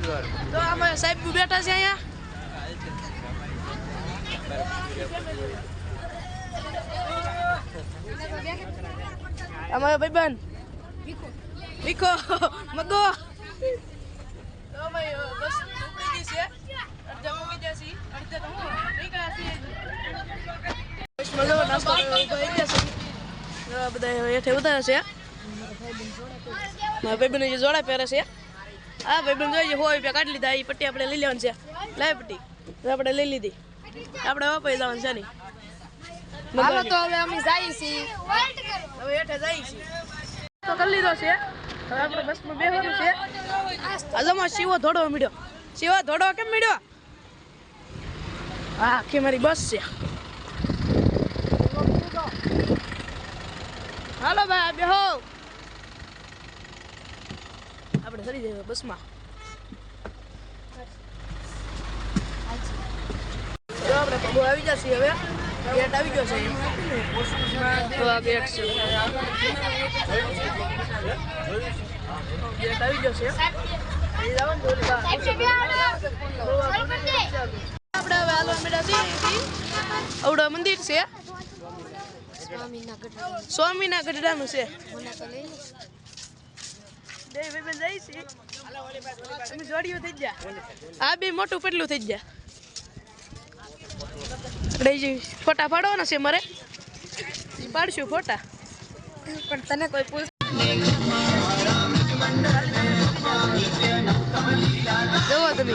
તો અમે સાહેબ બેઠા છે અહીંયા અમારો ભાઈબંધ વિકો મગો તો ભાઈ બસ ઉપડી ગઈ છે અડધા મૂકી જશે અડધા તો હું નીકળ્યા છીએ બસ મગો નાસ્તો ભાઈ જશે બધા હેઠે ઉતારે છે મારા ભાઈબંધ જે જોડા પહેરે છે હા ભાઈબંધ જોઈએ 100 રૂપિયા કાઢી લીધા એ પટ્ટી આપણે લઈ લેવાની છે લાય પટ્ટી આપણે લઈ લીધી આપણે વાપરી જવાનું છે નહીં હાલો તો હવે અમે જઈએ છીએ હવે હેઠે જઈએ છીએ તો કરી લીધો છે હવે આપણે બસમાં બેસવાનું છે હાલોમાં શિવો ધોડો મળ્યો શિવો ધોડો કેમ મળ્યો હા આખી મારી બસ છે હાલો ભાઈ બેહો આપણે ચડી જઈએ બસમાં આપણે પગો આવી જશે હવે ગેટ આવી ગયો છે તો આ ગેટ છે ગેટ આવી ગયો છે આપણે હવે હાલવા મેળા છીએ આવડા મંદિર છે સ્વામીના ગઢડાનું છે જોડિયું થઈ ગયા આ બે મોટું પેટલું થઈ ગયા ફોટા પાડવાના છે મારે પાડશું ફોટા પણ તને કોઈ પૂછ જુઓ તમે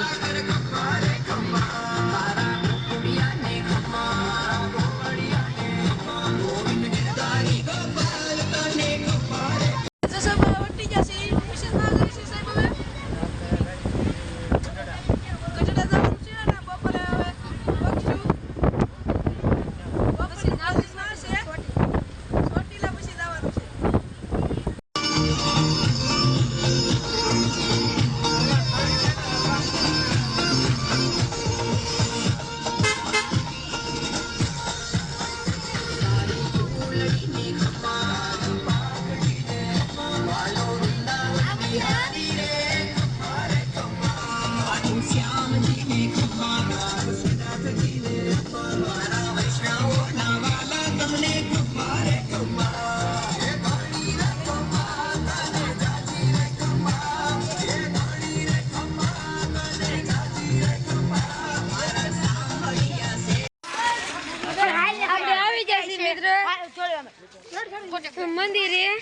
મંદિરે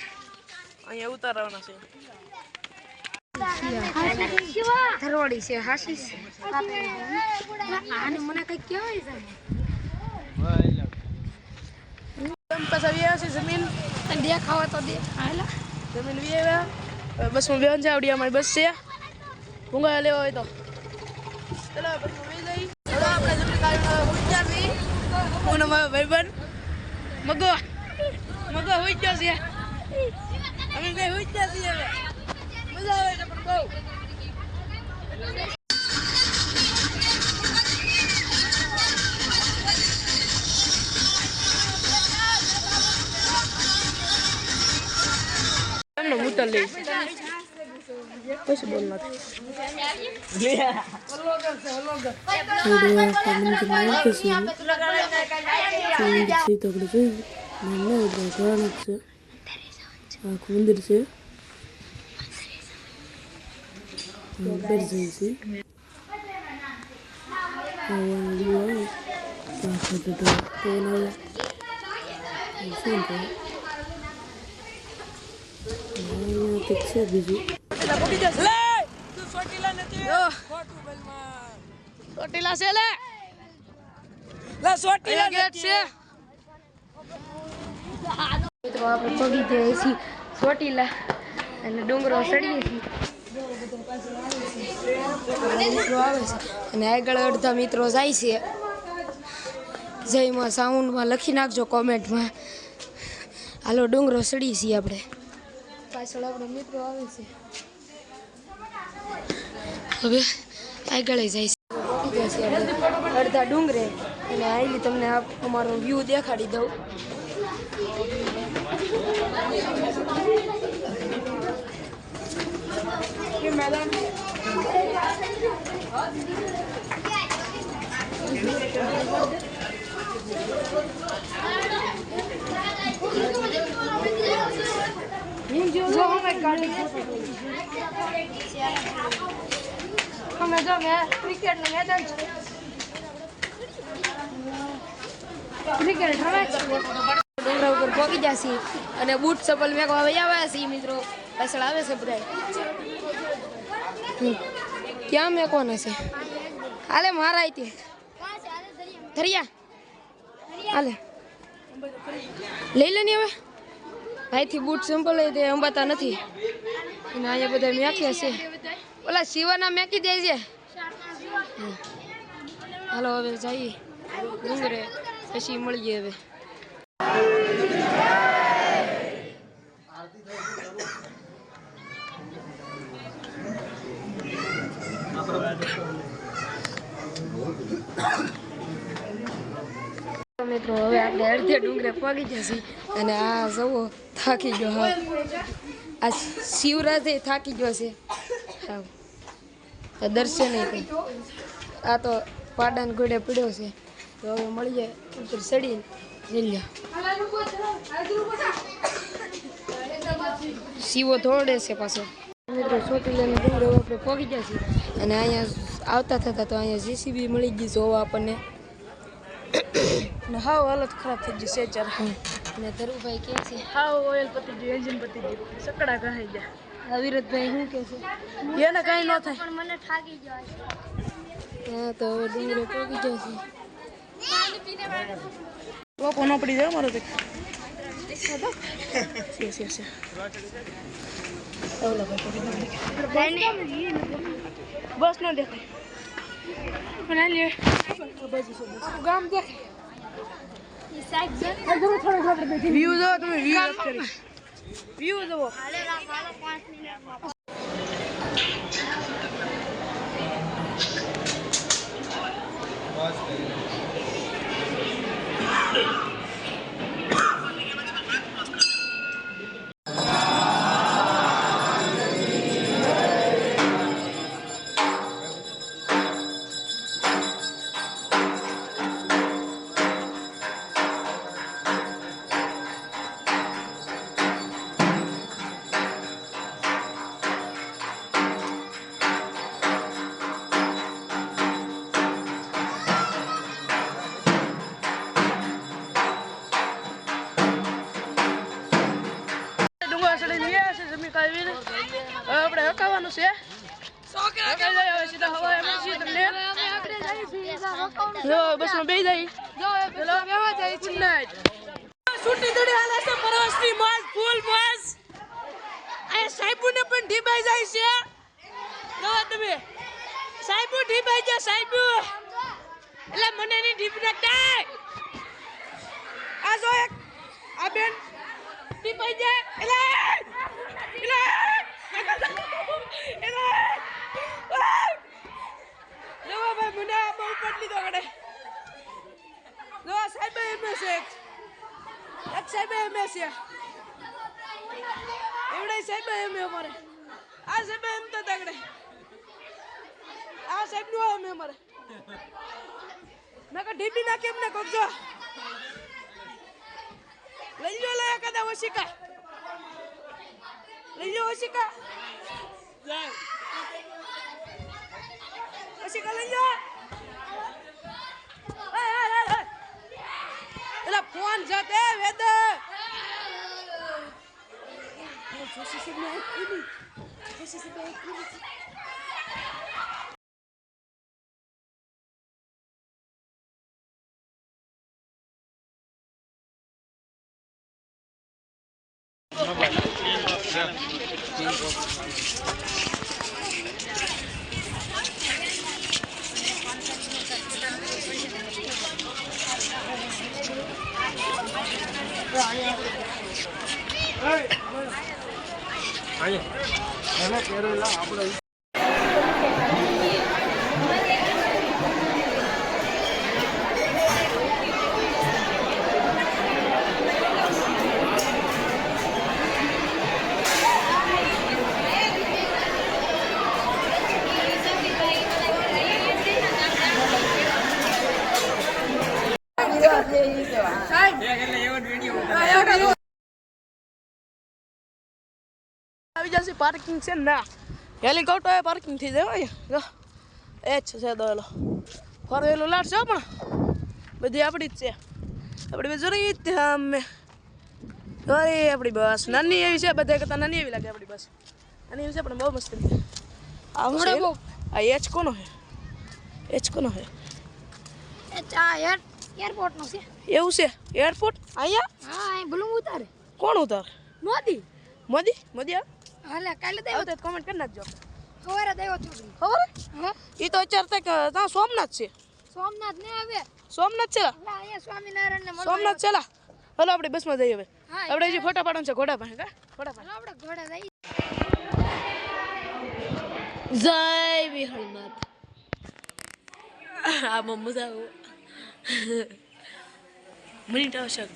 અહીંયા ઉતારવાના છે ધરવાડી છે હાસી છે આને મને કઈ કહેવાય છે પાછા વ્યા છે જમીન દેખાવા તો દે હાલા જમીન વ્યા બસમાં બેન છે આવડી અમારી બસ છે ભૂંગા લેવા હોય તો ચલો બસમાં વી જઈ ચલો આપણે જમીન કાઢી ઉતારવી હું મારો ભાઈબંધ મગો મગો હોઈ ગયો છે અમે કઈ હોઈ ગયા છીએ હવે મજા આવે છે પણ બહુ એમનો મૂતર લઈ પછી બોલના મંદિર છે બીજું સોટીલા છે લે સોટીલા ગેટ છે મિત્રો આપણે પગી જઈએ છીએ ચોટીલા અને ડુંગરો ચડીએ છીએ મિત્રો આવે છે અને આગળ અડધા મિત્રો જાય છે જયમાં સાઉન્ડમાં લખી નાખજો કોમેન્ટમાં હાલો ડુંગરો ચડીએ છીએ આપણે પાછળ આપણે મિત્રો આવે છે હવે આગળ જાય છે અડધા ડુંગરે અને આઈલી તમને અમારો વ્યૂ દેખાડી દઉં मैदान અમે જો ક્રિકેટ નું મેદાન છે. ક્રિકેટ રમે છે. ડુંગરા ઉપર પહોંચી જશે અને બૂટ ચપ્પલ મેકવા આવ્યા છે મિત્રો. પાછળ આવે છે બધા. ક્યાં મેકવાના છે? હાલે મારા તે ધરિયા હાલે લઈ લે ને હવે. અહીંથી બૂટ સિમ્પલ તે અંબાતા નથી અને અહીંયા બધા મેક્યા છે. ઓલા શિવાના મેકી દે છે. હાલો હવે જઈએ ડુંગરે પછી મળીએ હવે. મિત્રો હવે આપણે અડધે ડુંગરે પગી જશે અને આ જવો થાકી ગયો. હા આ શિવરાજે થાકી ગયો છે. હા દર્શન નહીં આ તો પાડાને ઘોડે પીડ્યો છે. તો હવે મળીએ ઉપર ચડી જઈ. શિવો થોડે છે પાછો. મિત્રો ચોટીલાના ડુંગરે આપણે પગી જશે અને અહીંયા આવતા થતા તો અહીંયા જેસીબી મળી ગઈ જોવા આપણને. હાવ હાલત ખરાબ થઈ ગઈ છે ચાર. અને ધરુભાઈ કે છે હાવ ઓઇલ પતી ગયું, એન્જિન પતી ગયું, સકડા કહાઈ ગયા. વિરતભાઈ શું કે છે? એને કાંઈ ન થાય પણ મને થાકી જાય. હા તો હવે ડુંગરે પહોંચી જશે. લોકો ન પડી જાય મારો બસ ન દેખાય ગામ દેખાય. વ્યૂ જો તમે વ્યૂ જુઓ. આપણે હકાવાનું છે. બસમાં બે જાય. ફૂલ મોજ. સાહેબુને પણ ઢીબાઈ જાય છે. તમે સાહેબુ ઢીબાઈ જાય. સાહેબુ એટલે મને ની ઢીબ નાખતા. આ જો એક આ બેન ઢીબાઈ જાય. ઢીબી નાખી એમને કોકજો લઈ લો. લે કદા ઓશિકા લઈ લો. ઓશિકા ઓશિકા લઈ લો. એલા ફોન જાતે વેદ પછી પાર્કિંગ છે ને ના હેલિકોપ્ટર પાર્કિંગ થઈ જાય જો એ જ છે દોલો ફરવેલું લાડશે પણ બધી આપણી જ છે આપણી બસ જોઈ અમે અરે આપણી બસ નાની એવી છે બધા કરતાં નાની એવી લાગે આપણી બસ નાની એવી છે પણ બહુ મસ્ત આ એચ કોનો હે એચ કોનો હે એરપોર્ટ નો છે એવું છે એરપોર્ટ અહીંયા હા અહીં બલૂન ઉતારે કોણ ઉતાર મોદી મોદી મોદી હાલે કાલે દે આવતો કોમેન્ટ કરી નાખજો ખબર દેવો છોકરી ખબર હા એ તો અત્યારે તક ત્યાં સોમનાથ છે સોમનાથ ને આવે સોમનાથ છે અહીંયા સ્વામિનારાયણ ને સોમનાથ ચલા હાલો આપણે બસમાં જઈએ હવે હા, આપણે જે ફોટા પાડવાનું છે ઘોડા પાસે કા ઘોડા પાસે આપણે ઘોડા જઈ જય વિહળનાથ આમાં મજા આવે મિનિટ આવશે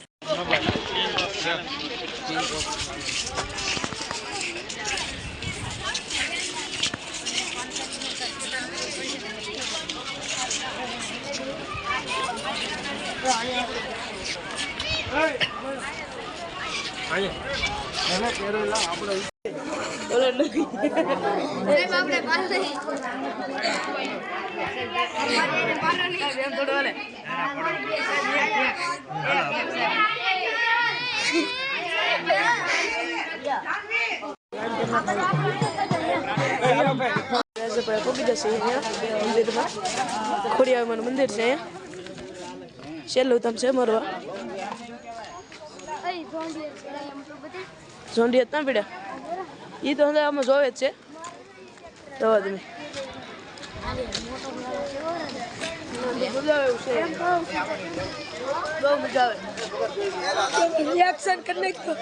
ખોડિયાર મંદિર છે છેલ્લું તમ છે મરવા ઝોંડી હતા પીડા એ તો હવે આમાં જોવે જ છે દવા તમે બહુ મજા આવે રિએક્શન કરી નાખ્યો